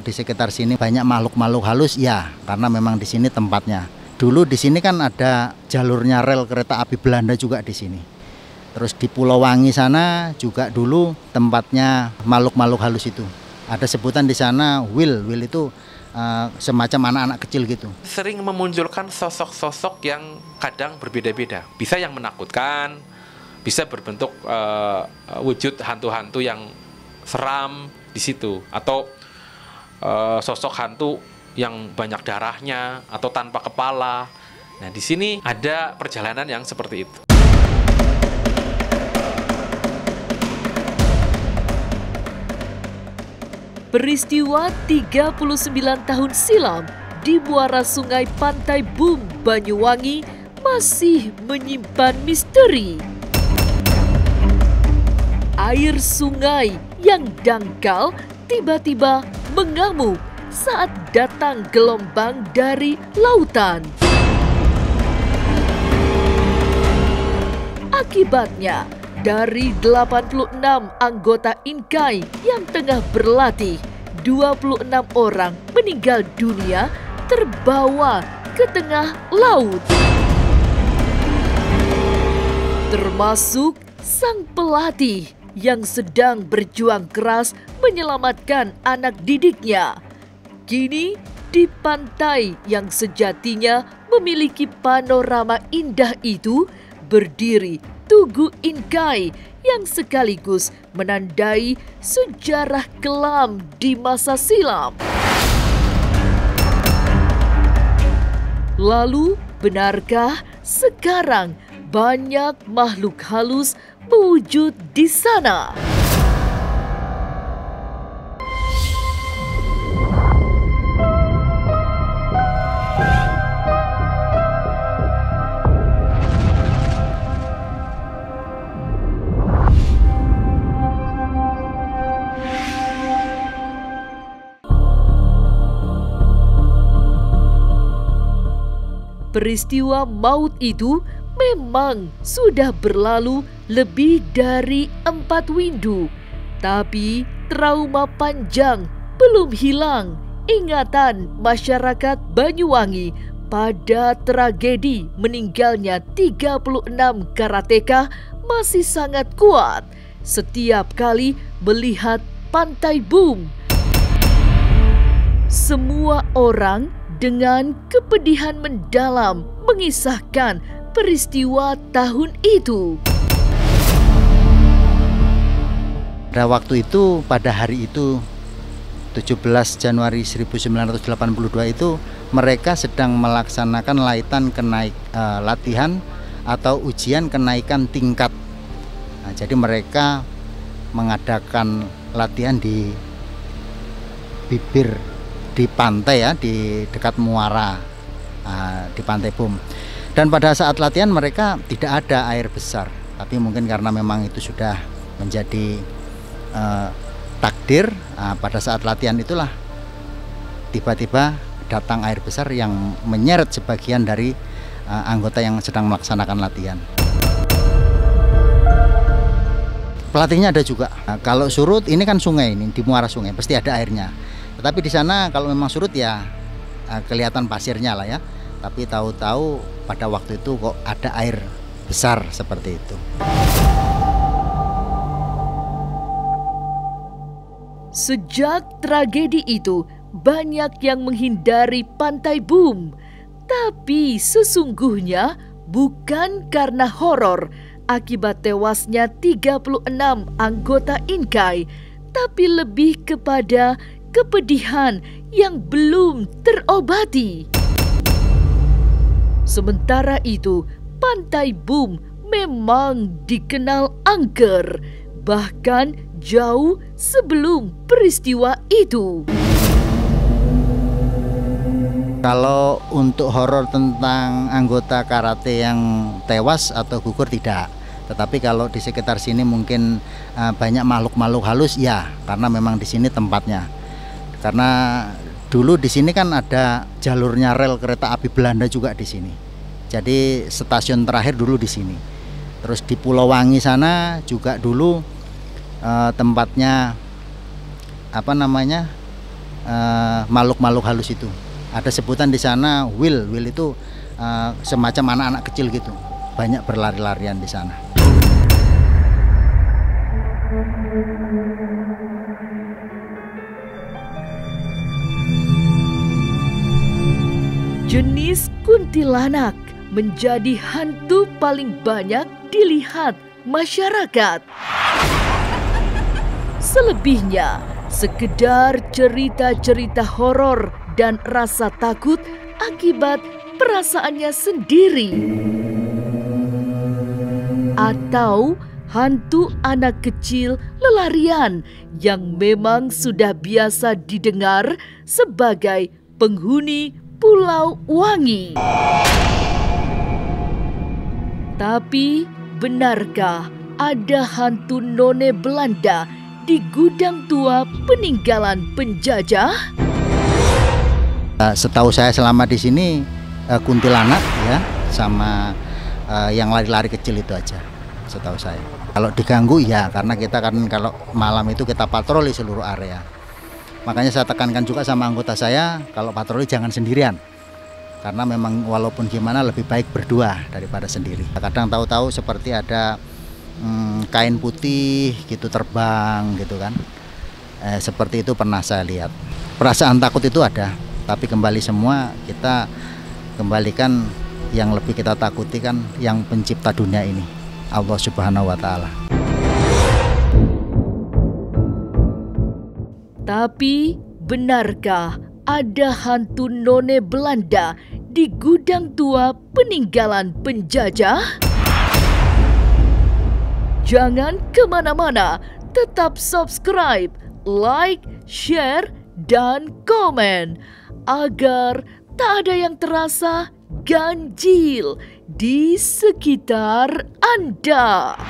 Di sekitar sini banyak makhluk-makhluk halus, ya, karena memang di sini tempatnya. Dulu di sini kan ada jalurnya rel kereta api Belanda juga di sini. Terus di Pulau Wangi sana juga dulu tempatnya makhluk-makhluk halus itu. Ada sebutan di sana Will itu semacam anak-anak kecil gitu. Sering memunculkan sosok-sosok yang kadang berbeda-beda. Bisa yang menakutkan, bisa berbentuk wujud hantu-hantu yang seram di situ, atau sosok hantu yang banyak darahnya atau tanpa kepala. Nah, di sini ada perjalanan yang seperti itu. Peristiwa 39 tahun silam di muara sungai Pantai Bum, Banyuwangi masih menyimpan misteri. Air sungai yang dangkal tiba-tiba mengamuk saat datang gelombang dari lautan. Akibatnya, dari 86 anggota Inkai yang tengah berlatih, 26 orang meninggal dunia terbawa ke tengah laut. Termasuk sang pelatih yang sedang berjuang keras menyelamatkan anak didiknya. Kini di pantai yang sejatinya memiliki panorama indah itu berdiri Tugu Inkai yang sekaligus menandai sejarah kelam di masa silam. Lalu, benarkah sekarang banyak makhluk halus mewujud di sana? Peristiwa maut itu memang sudah berlalu lebih dari 4 windu. Tapi trauma panjang belum hilang ingatan masyarakat Banyuwangi pada tragedi meninggalnya 36 karateka masih sangat kuat setiap kali melihat Pantai Bum. Semua orang dengan kepedihan mendalam mengisahkan peristiwa tahun itu. Pada waktu itu, pada hari itu 17 Januari 1982 itu mereka sedang melaksanakan latihan atau ujian kenaikan tingkat. Nah, jadi mereka mengadakan latihan di bibir di pantai, ya, di dekat muara, di Pantai Bum. Dan pada saat latihan mereka tidak ada air besar, tapi mungkin karena memang itu sudah menjadi takdir. Pada saat latihan itulah tiba-tiba datang air besar yang menyeret sebagian dari anggota yang sedang melaksanakan latihan. Pelatihnya ada juga. Kalau surut, ini kan sungai, ini di muara sungai pasti ada airnya. Tetapi di sana kalau memang surut ya kelihatan pasirnya lah, ya. Tapi tahu-tahu pada waktu itu kok ada air besar seperti itu. Sejak tragedi itu banyak yang menghindari Pantai Bum. Tapi sesungguhnya bukan karena horor akibat tewasnya 36 anggota Inkai, tapi lebih kepada kepedihan yang belum terobati. Sementara itu, Pantai Bum memang dikenal angker, bahkan jauh sebelum peristiwa itu. Kalau untuk horor tentang anggota karate yang tewas atau gugur tidak. Tetapi kalau di sekitar sini mungkin banyak makhluk-makhluk halus, ya, karena memang di sini tempatnya. Karena dulu di sini kan ada jalurnya rel kereta api Belanda juga di sini. Jadi stasiun terakhir dulu di sini. Terus di Pulau Wangi sana juga dulu tempatnya makhluk-makhluk halus itu. Ada sebutan di sana will itu semacam anak-anak kecil gitu, banyak berlari-larian di sana. Jenis kuntilanak menjadi hantu paling banyak dilihat masyarakat. Selebihnya, sekedar cerita-cerita horor dan rasa takut akibat perasaannya sendiri. Atau hantu anak kecil lelarian yang memang sudah biasa didengar sebagai penghuni Pulau Wangi. Tapi benarkah ada hantu none Belanda di gudang tua peninggalan penjajah? Setahu saya selama di sini kuntilanak ya sama yang lari-lari kecil itu aja, setahu saya. Kalau diganggu ya, karena kita kan kalau malam itu kita patroli seluruh area. Makanya saya tekankan juga sama anggota saya, kalau patroli jangan sendirian. Karena memang walaupun gimana lebih baik berdua daripada sendiri. Kadang tahu-tahu seperti ada kain putih gitu terbang gitu kan. Seperti itu pernah saya lihat. Perasaan takut itu ada, tapi kembali semua kita kembalikan yang lebih kita takuti kan yang pencipta dunia ini, Allah Subhanahu wa Ta'ala. Tapi benarkah ada hantu none Belanda di gudang tua peninggalan penjajah? Jangan kemana-mana, tetap subscribe, like, share, dan komen agar tak ada yang terasa ganjil di sekitar Anda.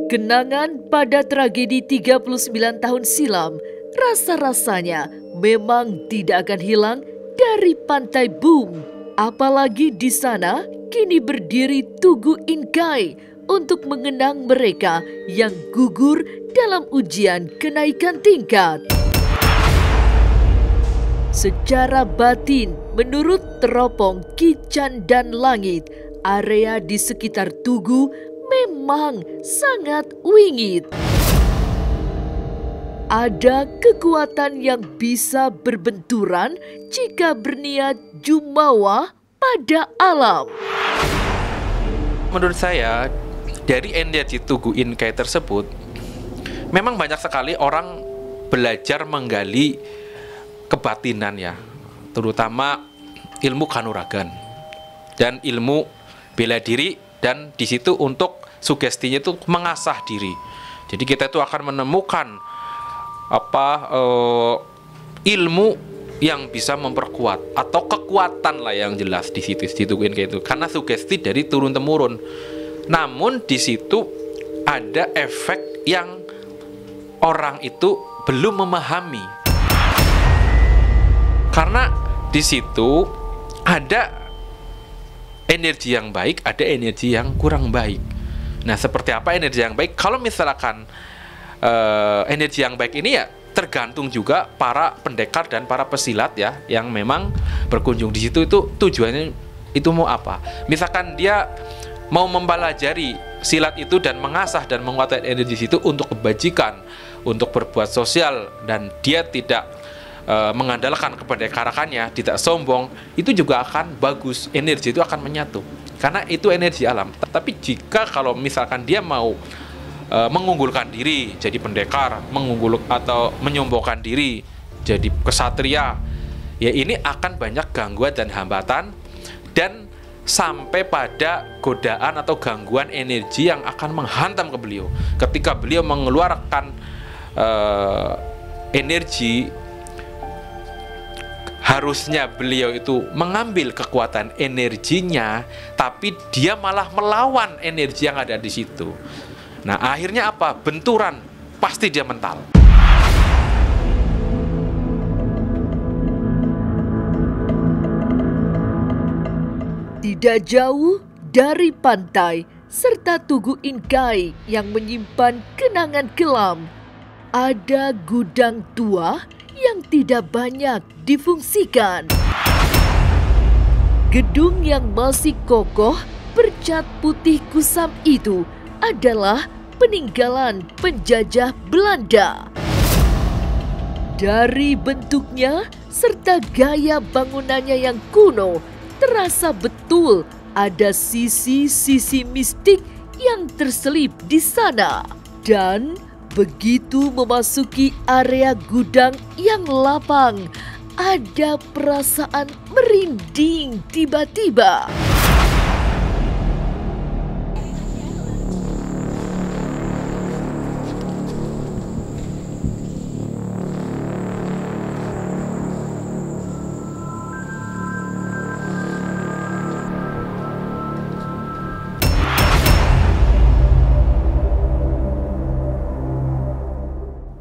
Kenangan pada tragedi 39 tahun silam rasa-rasanya memang tidak akan hilang dari Pantai Bum. Apalagi di sana kini berdiri Tugu Inkai untuk mengenang mereka yang gugur dalam ujian kenaikan tingkat. Secara batin, menurut teropong Kican dan Langit, area di sekitar Tugu memang sangat wingit. Ada kekuatan yang bisa berbenturan jika berniat jumawa pada alam. Menurut saya, dari energi Tugu Inkai tersebut, memang banyak sekali orang belajar menggali kebatinan ya, terutama ilmu kanuragan dan ilmu bela diri, dan di situ untuk sugestinya itu mengasah diri. Jadi kita itu akan menemukan ilmu yang bisa memperkuat atau kekuatan lah yang jelas di situ itu, karena sugesti dari turun temurun. Namun di situ ada efek yang orang itu belum memahami, karena di situ ada energi yang baik, ada energi yang kurang baik. Nah, seperti apa energi yang baik? Kalau misalkan energi yang baik ini ya tergantung juga para pendekar dan para pesilat ya, yang memang berkunjung di situ itu tujuannya itu mau apa. Misalkan dia mau mempelajari silat itu dan mengasah dan menguatkan energi itu untuk kebajikan, untuk berbuat sosial, dan dia tidak mengandalkan kependekarakannya, tidak sombong, itu juga akan bagus, energi itu akan menyatu, karena itu energi alam. Tapi jika kalau misalkan dia mau mengunggulkan diri jadi pendekar, atau menyombongkan diri jadi kesatria, ya ini akan banyak gangguan dan hambatan, dan sampai pada godaan atau gangguan energi yang akan menghantam ke beliau. Ketika beliau mengeluarkan energi, harusnya beliau itu mengambil kekuatan energinya, tapi dia malah melawan energi yang ada di situ. Nah, akhirnya apa? Benturan, pasti dia mental. Tidak jauh dari pantai serta Tugu Inkai yang menyimpan kenangan kelam, ada gudang tua yang tidak banyak difungsikan. Gedung yang masih kokoh bercat putih kusam itu adalah peninggalan penjajah Belanda. Dari bentuknya serta gaya bangunannya yang kuno, terasa betul ada sisi-sisi mistik yang terselip di sana. Dan begitu memasuki area gudang yang lapang, ada perasaan merinding tiba-tiba.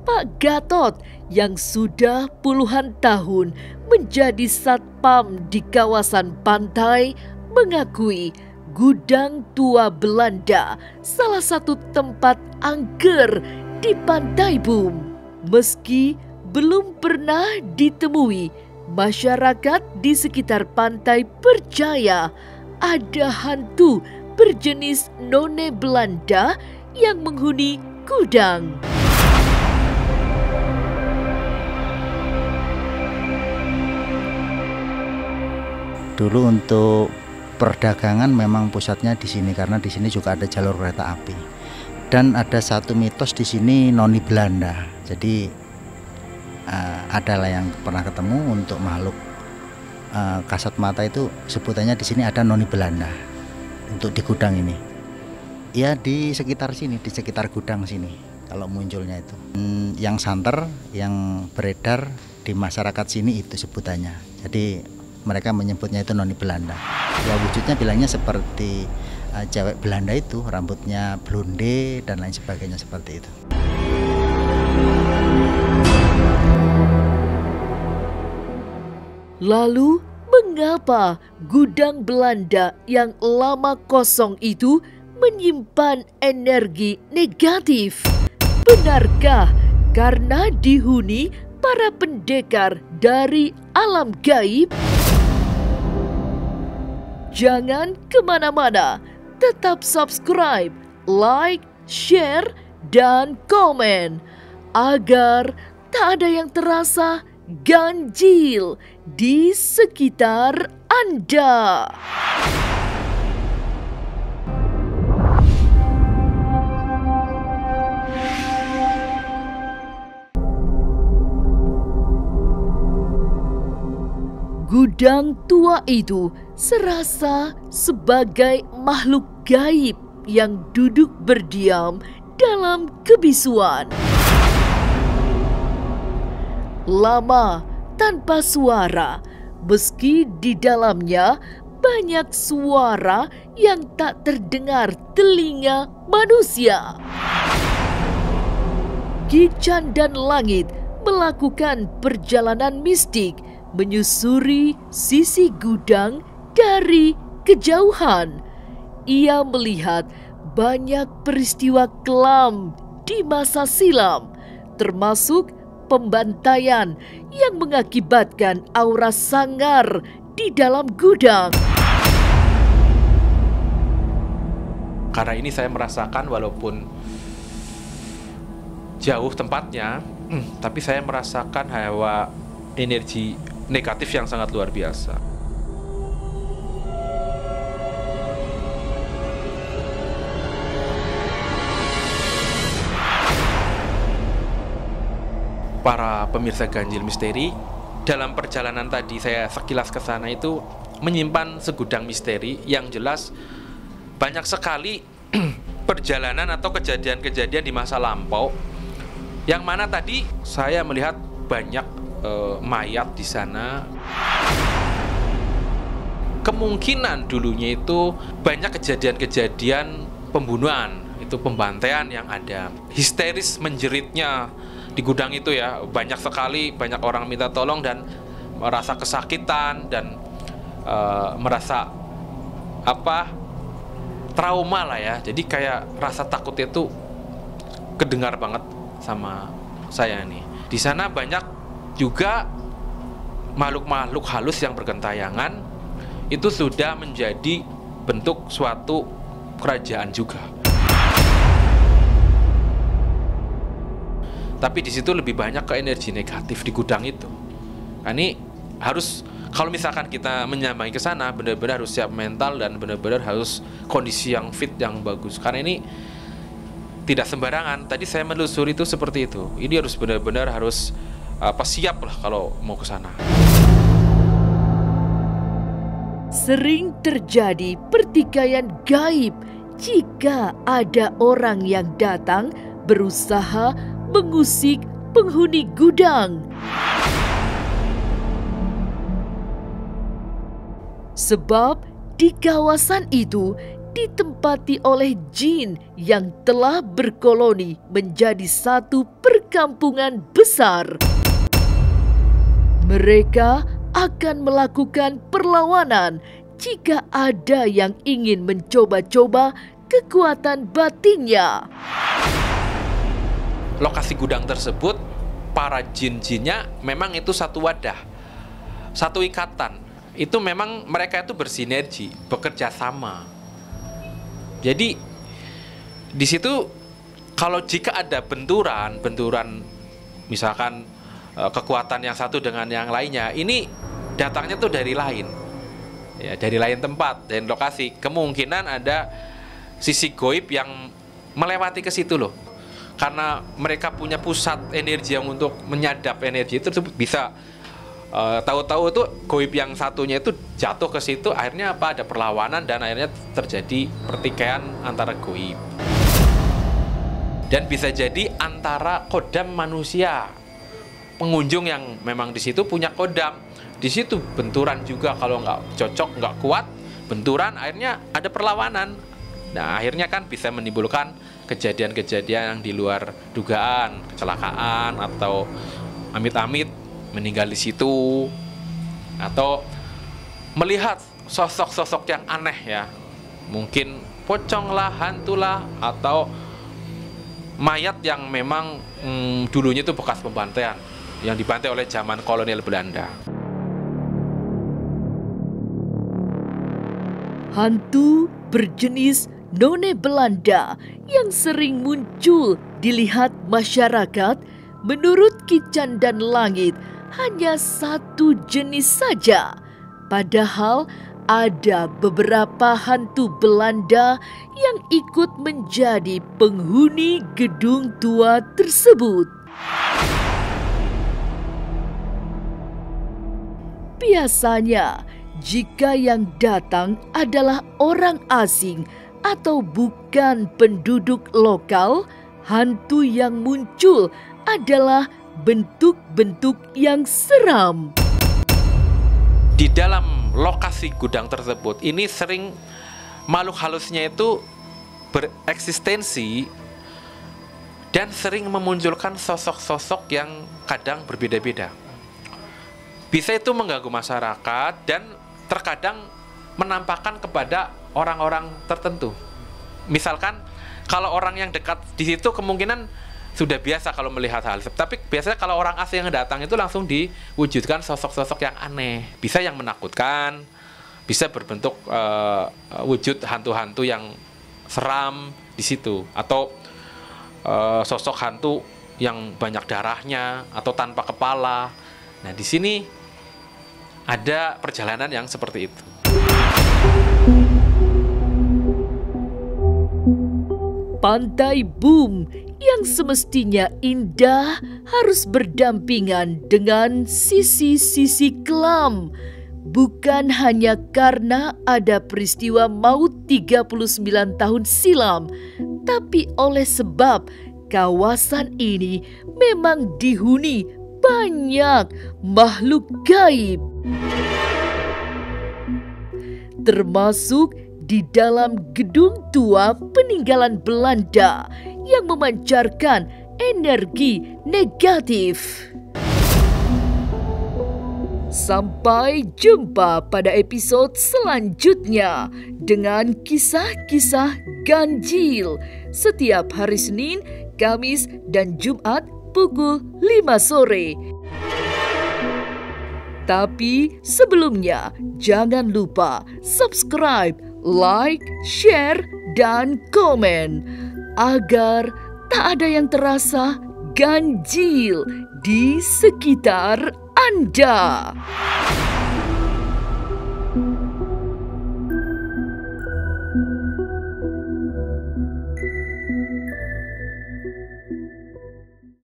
Pak Gatot yang sudah puluhan tahun menjadi satpam di kawasan pantai mengakui gudang tua Belanda salah satu tempat angker di Pantai Bum. Meski belum pernah ditemui, masyarakat di sekitar pantai percaya ada hantu berjenis none Belanda yang menghuni gudang. Dulu untuk perdagangan memang pusatnya di sini karena di sini juga ada jalur kereta api. Dan ada satu mitos di sini noni Belanda. Jadi adalah yang pernah ketemu untuk makhluk kasat mata itu sebutannya di sini ada noni Belanda untuk di gudang ini. Ya di sekitar sini, di sekitar gudang sini kalau munculnya itu. Yang santer, yang beredar di masyarakat sini itu sebutannya. Jadi mereka menyebutnya itu noni Belanda. Ya wujudnya bilangnya seperti cewek Belanda itu, rambutnya blonde dan lain sebagainya seperti itu. Lalu mengapa gudang Belanda yang lama kosong itu menyimpan energi negatif? Benarkah karena dihuni para pendekar dari alam gaib? Jangan kemana-mana, tetap subscribe, like, share, dan komen agar tak ada yang terasa ganjil di sekitar Anda. Gudang tua itu serasa sebagai makhluk gaib yang duduk berdiam dalam kebisuan. Lama tanpa suara, meski di dalamnya banyak suara yang tak terdengar telinga manusia. Gican dan Langit melakukan perjalanan mistik menyusuri sisi gudang dari kejauhan. Ia melihat banyak peristiwa kelam di masa silam, termasuk pembantaian yang mengakibatkan aura sangar di dalam gudang. Karena ini saya merasakan walaupun jauh tempatnya, tapi saya merasakan hawa energi negatif yang sangat luar biasa. Para pemirsa Ganjil Misteri, dalam perjalanan tadi saya sekilas ke sana itu menyimpan segudang misteri yang jelas banyak sekali perjalanan atau kejadian-kejadian di masa lampau yang mana tadi saya melihat banyak mayat di sana. Kemungkinan dulunya itu banyak kejadian-kejadian pembunuhan, itu pembantaian yang ada. Histeris menjeritnya di gudang itu ya, banyak sekali, banyak orang minta tolong dan merasa kesakitan dan merasa trauma lah ya. Jadi kayak rasa takutnya tuh kedengar banget sama saya nih. Di sana banyak juga makhluk-makhluk halus yang bergentayangan, itu sudah menjadi bentuk suatu kerajaan juga. Tapi di situ lebih banyak ke energi negatif di gudang itu. Nah, ini harus, kalau misalkan kita menyamai ke sana, benar-benar harus siap mental dan benar-benar harus kondisi yang fit, yang bagus. Karena ini tidak sembarangan. Tadi saya menelusuri itu seperti itu. Ini harus benar-benar harus siap lah kalau mau ke sana. Sering terjadi pertikaian gaib jika ada orang yang datang berusaha mengusik penghuni gudang. Sebab di kawasan itu ditempati oleh jin yang telah berkoloni menjadi satu perkampungan besar. Mereka akan melakukan perlawanan jika ada yang ingin mencoba-coba kekuatan batinnya. Lokasi gudang tersebut, para jin-jinnya memang itu satu wadah, satu ikatan. Itu memang mereka itu bersinergi, bekerja sama. Jadi di situ kalau jika ada benturan misalkan kekuatan yang satu dengan yang lainnya, ini datangnya tuh dari lain, ya, dari lain tempat, dari lokasi. Kemungkinan ada sisi goib yang melewati ke situ loh, karena mereka punya pusat energi yang untuk menyadap energi itu bisa tahu-tahu itu goib yang satunya itu jatuh ke situ, akhirnya apa, ada perlawanan dan akhirnya terjadi pertikaian antara goib. Dan bisa jadi antara kodam manusia, pengunjung yang memang di situ punya kodam, di situ benturan juga, kalau nggak cocok, nggak kuat, benturan, akhirnya ada perlawanan. Nah, akhirnya kan bisa menimbulkan kejadian-kejadian yang di luar dugaan, kecelakaan atau amit-amit meninggal di situ, atau melihat sosok-sosok yang aneh ya, mungkin pocong lah, hantu lah, atau mayat yang memang dulunya itu bekas pembantaian, yang dibantai oleh zaman kolonial Belanda. Hantu berjenis none Belanda yang sering muncul dilihat masyarakat, menurut Ki Candan Langit hanya satu jenis saja. Padahal ada beberapa hantu Belanda yang ikut menjadi penghuni gedung tua tersebut. Biasanya, jika yang datang adalah orang asing atau bukan penduduk lokal, hantu yang muncul adalah bentuk-bentuk yang seram. Di dalam lokasi gudang tersebut, ini sering makhluk halusnya itu bereksistensi dan sering memunculkan sosok-sosok yang kadang berbeda-beda. Bisa itu mengganggu masyarakat dan terkadang menampakkan kepada orang-orang tertentu. Misalkan kalau orang yang dekat di situ kemungkinan sudah biasa kalau melihat hal, tapi biasanya kalau orang asing yang datang itu langsung diwujudkan sosok-sosok yang aneh, bisa yang menakutkan, bisa berbentuk wujud hantu-hantu yang seram di situ, atau sosok hantu yang banyak darahnya atau tanpa kepala. Nah, di sini ada perjalanan yang seperti itu. Pantai Boom yang semestinya indah harus berdampingan dengan sisi-sisi kelam. Bukan hanya karena ada peristiwa maut 39 tahun silam, tapi oleh sebab kawasan ini memang dihuni banyak makhluk gaib. Termasuk di dalam gedung tua peninggalan Belanda yang memancarkan energi negatif. Sampai jumpa pada episode selanjutnya dengan kisah-kisah ganjil setiap hari Senin, Kamis, dan Jumat pukul 5 sore. Tapi sebelumnya jangan lupa subscribe, like, share, dan komen agar tak ada yang terasa ganjil di sekitar Anda.